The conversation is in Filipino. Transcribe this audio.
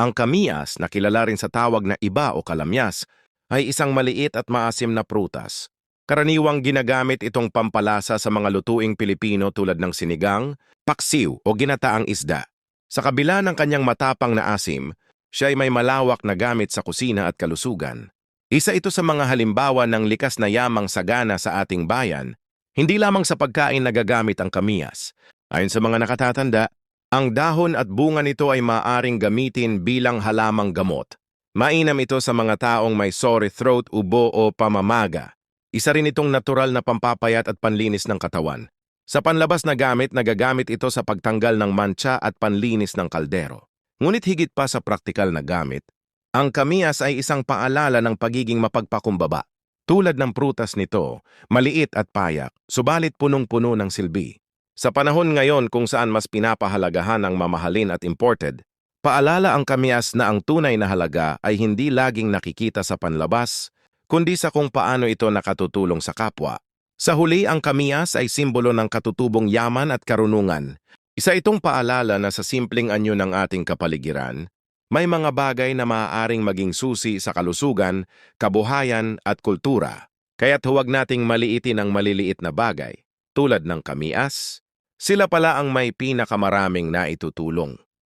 Ang kamias, na kilala rin sa tawag na iba o kalamyas, ay isang maliit at maasim na prutas. Karaniwang ginagamit itong pampalasa sa mga lutuing Pilipino tulad ng sinigang, paksiw o ginataang isda. Sa kabila ng kanyang matapang na asim, siya ay may malawak na gamit sa kusina at kalusugan. Isa ito sa mga halimbawa ng likas na yamang sagana sa ating bayan, hindi lamang sa pagkain nagagamit ang kamiyas. Ayon sa mga nakatatanda, ang dahon at bunga nito ay maaaring gamitin bilang halamang gamot. Mainam ito sa mga taong may sore throat, ubo o pamamaga. Isa rin itong natural na pampapayat at panlinis ng katawan. Sa panlabas na gamit, nagagamit ito sa pagtanggal ng mantsa at panlinis ng kaldero. Ngunit higit pa sa praktikal na gamit, ang kamiyas ay isang paalala ng pagiging mapagpakumbaba. Tulad ng prutas nito, maliit at payak, subalit punong-puno ng silbi. Sa panahon ngayon kung saan mas pinapahalagahan ang mamahalin at imported, paalala ang kamiyas na ang tunay na halaga ay hindi laging nakikita sa panlabas, kundi sa kung paano ito nakatutulong sa kapwa. Sa huli, ang kamiyas ay simbolo ng katutubong yaman at karunungan. Isa itong paalala na sa simpleng anyo ng ating kapaligiran, may mga bagay na maaaring maging susi sa kalusugan, kabuhayan at kultura. Kaya't huwag nating maliitin ang maliliit na bagay, tulad ng kamiyas. Sila pala ang may pinakamaraming naitutulong.